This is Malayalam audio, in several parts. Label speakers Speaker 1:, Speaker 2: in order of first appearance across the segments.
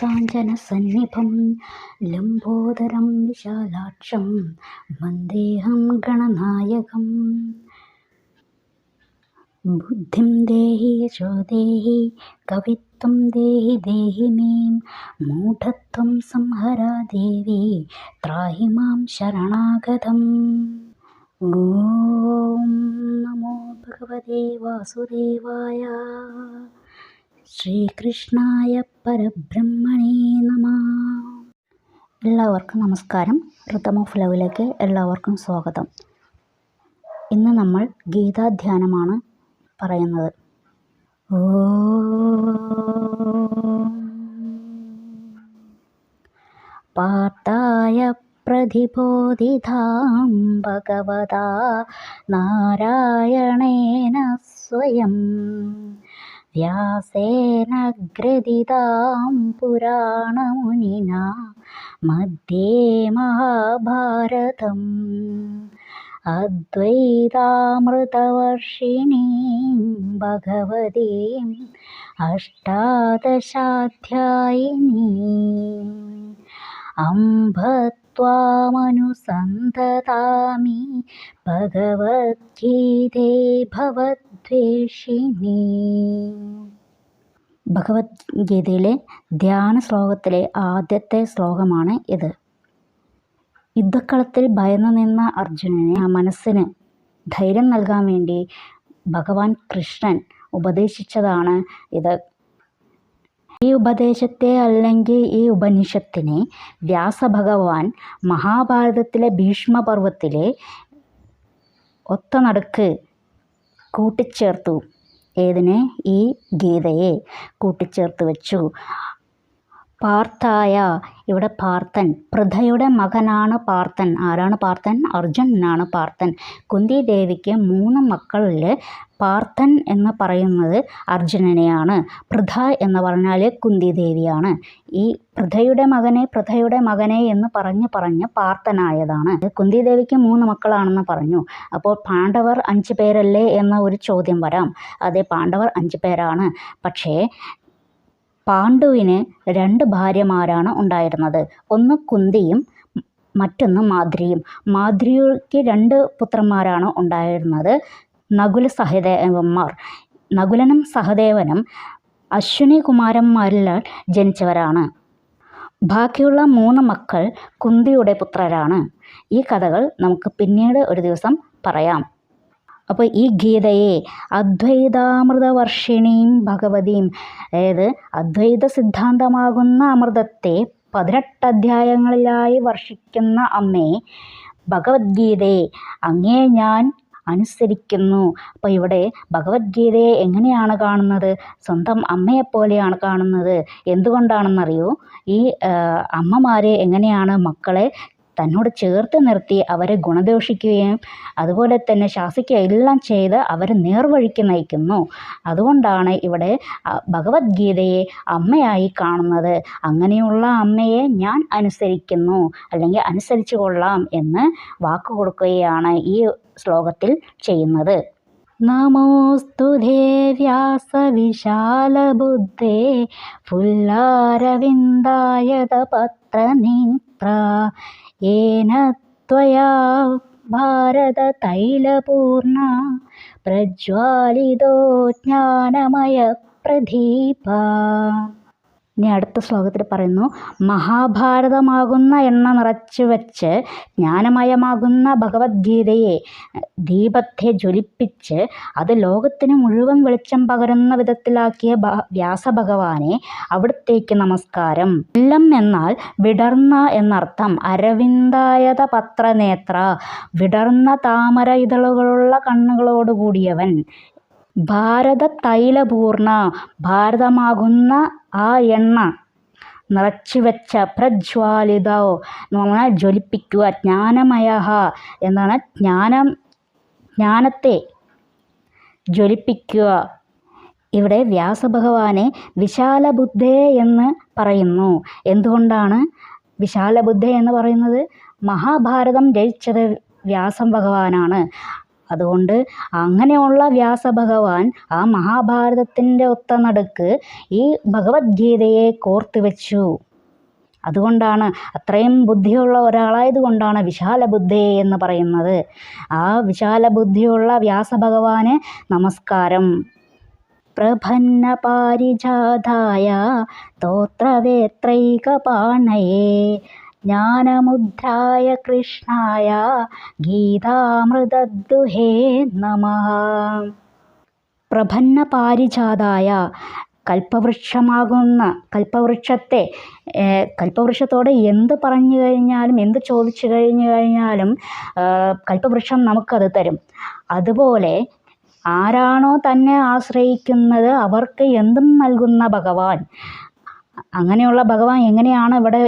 Speaker 1: काञ्चनसन्निभं लम्बोदरं विशालाक्षं वन्देऽहं गणनायकम्। बुद्धिं देहि यशो देहि कवित्वं देहि देहि मे मूढत्वं संहर देवी त्राहि मां शरणागतम्। ॐ नमो भगवते वासुदेवाय ശ്രീകൃഷ്ണായ പരബ്രഹ്മണേ നമഃ. എല്ലാവർക്കും നമസ്കാരം. റിതം ഓഫ് ലവിലേക്ക് എല്ലാവർക്കും സ്വാഗതം. ഇന്ന് നമ്മൾ ഗീതാധ്യാനമാണ് പറയുന്നത്. പാർത്ഥായ പ്രതിബോധിതാം ഭഗവതാ നാരായണേന സ്വയം വ്യാസേന ഗ്രഥിതാം പുരാണമുനിനാ മധ്യേ മഹാഭാരതം അദ്വൈതാമൃതവർഷിണീം ഭഗവതീം അഷ്ടാദശാധ്യായിനീം അംബ ത്വാമനുസന്തതാമി ഭഗവദ്ഗീതേ ഭവദ്വേഷിണീ. ഭഗവത്ഗീതയിലെ ധ്യാന ശ്ലോകത്തിലെ ആദ്യത്തെ ശ്ലോകമാണ് ഇത്. യുദ്ധക്കളത്തിൽ ഭയന്നു നിന്ന അർജുനനെ മനസ്സിന് ധൈര്യം നൽകാൻ വേണ്ടി ഭഗവാൻ കൃഷ്ണൻ ഉപദേശിച്ചതാണ് ഇത്. ഈ ഉപദേശത്തെ അല്ലെങ്കിൽ ഈ ഉപനിഷത്തിനെ വ്യാസഭഗവാൻ മഹാഭാരതത്തിലെ ഭീഷ്മപർവത്തിലെ ഒത്തനടുക്ക് കൂട്ടിച്ചേർത്തു. ഏതിനെ? ഈ ഗീതയെ കൂട്ടിച്ചേർത്ത് വെച്ചു. പാർത്ഥായ, ഇവിടെ പാർത്ഥൻ, പൃഥയുടെ മകനാണ് പാർത്ഥൻ. ആരാണ് പാർത്ഥൻ? അർജുനനാണ് പാർത്ഥൻ. കുന്തി ദേവിക്ക് 3 മക്കളിൽ പാർത്ഥൻ എന്ന് പറയുന്നത് അർജുനനെയാണ്. പൃഥ എന്ന് പറഞ്ഞാൽ കുന്തി ദേവിയാണ്. ഈ പൃഥയുടെ മകനെ എന്ന് പറഞ്ഞ് പാർത്ഥനായതാണ്. കുന്തി ദേവിക്ക് 3 മക്കളാണെന്ന് പറഞ്ഞു. അപ്പോൾ പാണ്ഡവർ 5 പേരല്ലേ എന്ന ഒരു ചോദ്യം വരാം. അതെ, പാണ്ഡവർ 5 പേരാണ്. പക്ഷേ പാണ്ഡുവിന് 2 ഭാര്യമാരാണ് ഉണ്ടായിരുന്നത്. ഒന്ന് കുന്തിയും മറ്റൊന്ന് മാദ്രിയും. മാദ്രിക്ക് 2 പുത്രന്മാരാണ് ഉണ്ടായിരുന്നത്, നകുല സഹദേവന്മാർ. നകുലനും സഹദേവനും അശ്വിനി കുമാരന്മാരിൽ ജനിച്ചവരാണ്. ബാക്കിയുള്ള 3 മക്കൾ കുന്തിയുടെ പുത്രരാണ്. ഈ കഥകൾ നമുക്ക് പിന്നീട് ഒരു ദിവസം പറയാം. അപ്പോൾ ഈ ഗീതയെ അദ്വൈതാമൃതവർഷിണീം ഭഗവതീം, അതായത് അദ്വൈത സിദ്ധാന്തമാകുന്ന അമൃതത്തെ 18 അധ്യായങ്ങളിലായി വർഷിക്കുന്ന അമ്മേ, ഭഗവത്ഗീതയെ അങ്ങേ ഞാൻ അനുസരിക്കുന്നു. അപ്പോൾ ഇവിടെ ഭഗവത്ഗീതയെ എങ്ങനെയാണ് കാണുന്നത്? സ്വന്തം അമ്മയെപ്പോലെയാണ് കാണുന്നത്. എന്തുകൊണ്ടാണെന്നറിയോ? ഈ അമ്മമാരെ എങ്ങനെയാണ് മക്കളെ തന്നോട് ചേർത്ത് നിർത്തി അവരെ ഗുണദോഷിക്കുകയും അതുപോലെ തന്നെ ശാസിക്കുകയും എല്ലാം ചെയ്ത് അവരെ നേർവഴിക്ക് നയിക്കുന്നു. അതുകൊണ്ടാണ് ഇവിടെ ഭഗവത്ഗീതയെ അമ്മയായി കാണുന്നത്. അങ്ങനെയുള്ള അമ്മയെ ഞാൻ അനുസരിക്കുന്നു, അല്ലെങ്കിൽ അനുസരിച്ചു കൊള്ളാം എന്ന് വാക്ക് കൊടുക്കുകയാണ് ഈ ശ്ലോകത്തിൽ ചെയ്യുന്നത്. നമോസ്തുതേ വ്യാസവിശാലബുദ്ധേ ഫുല്ലാരവിന്ദായതപത്രനേത്ര യേന ത്വയാ ഭാരതതൈലപൂർണ പ്രജ്വാലിതോ ജ്ഞാനമയ പ്രദീപ. ഇനി അടുത്ത ശ്ലോകത്തിൽ പറയുന്നു, മഹാഭാരതമാകുന്ന എണ്ണ നിറച്ചു വെച്ച് ജ്ഞാനമയമാകുന്ന ഭഗവത്ഗീതയെ ദീപത്തെ ജ്വലിപ്പിച്ച് അത് ലോകത്തിന് മുഴുവൻ വെളിച്ചം പകരുന്ന വിധത്തിലാക്കിയ വ്യാസഭഗവാനെ അവിടത്തേക്ക് നമസ്കാരം. ഇല്ലം എന്നാൽ വിടർന്ന എന്നർത്ഥം. അരവിന്ദായത പത്രനേത്ര, വിടർന്ന താമര ഇതളുകളുള്ള കണ്ണുകളോടുകൂടിയവൻ. ഭാരത തൈലപൂർണ, ഭാരതമാകുന്ന ആ എണ്ണ നിറച്ചു വെച്ച, പ്രജ്വാലിതോ എന്ന് പറഞ്ഞാൽ ജ്വലിപ്പിക്കുക, ജ്ഞാനമയ എന്നാണ് ജ്ഞാനത്തെ ജ്വലിപ്പിക്കുക. ഇവിടെ വ്യാസഭഗവാനെ വിശാലബുദ്ധേ എന്ന് പറയുന്നു. എന്തുകൊണ്ടാണ് വിശാലബുദ്ധേ എന്ന് പറയുന്നത്? മഹാഭാരതം രചിച്ചത് വ്യാസഭഗവാനാണ്. അതുകൊണ്ട് അങ്ങനെയുള്ള വ്യാസഭഗവാൻ ആ മഹാഭാരതത്തിൻ്റെ ഒത്ത നടുക്ക് ഈ ഭഗവത്ഗീതയെ കോർത്ത് വെച്ചു. അതുകൊണ്ടാണ് അത്രയും ബുദ്ധിയുള്ള ഒരാളായതുകൊണ്ടാണ് വിശാല ബുദ്ധേ എന്ന് പറയുന്നത്. ആ വിശാല ബുദ്ധിയുള്ള വ്യാസഭഗവാന് നമസ്കാരം. പ്രപന്ന പാരിജാതായ സ്തോത്രവേത്രൈകപാണയേ ജ്ഞാനമുദ്രായ കൃഷ്ണായ ഗീതാമൃതദ്ദുഹേ നമഃ. പ്രപന്ന പാരിജാതായ കൽപ്പവൃക്ഷത്തോട് എന്ത് പറഞ്ഞു കഴിഞ്ഞാലും എന്ത് ചോദിച്ചു കഴിഞ്ഞാലും കൽപ്പവൃക്ഷം നമുക്കത് തരും. അതുപോലെ ആരാണോ തന്നെ ആശ്രയിക്കുന്നത് അവർക്ക് എന്തും നൽകുന്ന ഭഗവാൻ. അങ്ങനെയുള്ള ഭഗവാൻ എങ്ങനെയാണ് ഇവിടെ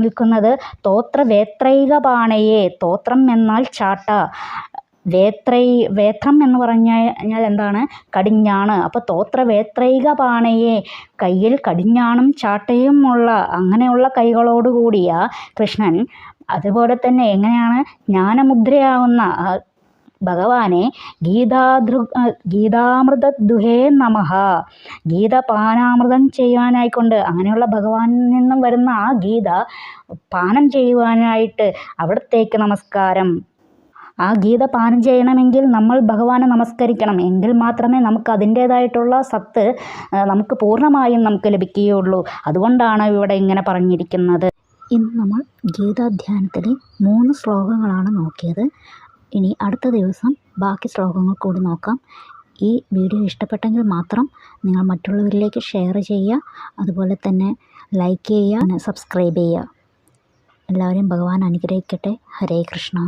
Speaker 1: നിൽക്കുന്നത്? സ്തോത്രവേത്രൈകപാണയേ. സ്തോത്രം എന്നാൽ ചാട്ട, വേത്രം എന്ന് പറഞ്ഞാൽ എന്താണ്? കടിഞ്ഞാണ്. അപ്പോൾ സ്തോത്രവേത്രൈകപാണയേ, കയ്യിൽ കടിഞ്ഞാണും ചാട്ടയും ഉള്ള അങ്ങനെയുള്ള കൈകളോടുകൂടിയ കൃഷ്ണൻ. അതുപോലെ തന്നെ എങ്ങനെയാണ് ജ്ഞാനമുദ്രയാവുന്ന ഭഗവാനെ ഗീതാമൃതദ്ദുഹേ നമഃ, ഗീത പാനാമൃതം ചെയ്യുവാനായിക്കൊണ്ട് അങ്ങനെയുള്ള ഭഗവാനിൽ നിന്നും വരുന്ന ആ ഗീത പാനം ചെയ്യുവാനായിട്ട് അവിടത്തേക്ക് നമസ്കാരം. ആ ഗീത പാനം ചെയ്യണമെങ്കിൽ നമ്മൾ ഭഗവാനെ നമസ്കരിക്കണം. എങ്കിൽ മാത്രമേ നമുക്ക് അതിൻ്റേതായിട്ടുള്ള സത്ത് നമുക്ക് പൂർണ്ണമായും നമുക്ക് ലഭിക്കുകയുള്ളൂ. അതുകൊണ്ടാണ് ഇവിടെ ഇങ്ങനെ പറഞ്ഞിരിക്കുന്നത്. ഇന്ന് നമ്മൾ ഗീതാധ്യാനത്തിലെ 3 ശ്ലോകങ്ങളാണ് നോക്കിയത്. ഇനി അടുത്ത ദിവസം ബാക്കി ശ്ലോകങ്ങൾ കൂടി നോക്കാം. ഈ വീഡിയോ ഇഷ്ടപ്പെട്ടെങ്കിൽ മാത്രം നിങ്ങൾ മറ്റുള്ളവരിലേക്ക് ഷെയർ ചെയ്യുക. അതുപോലെ തന്നെ ലൈക്ക് ചെയ്യുക, സബ്സ്ക്രൈബ് ചെയ്യുക. എല്ലാവരെയും ഭഗവാൻ അനുഗ്രഹിക്കട്ടെ. ഹരേ കൃഷ്ണ.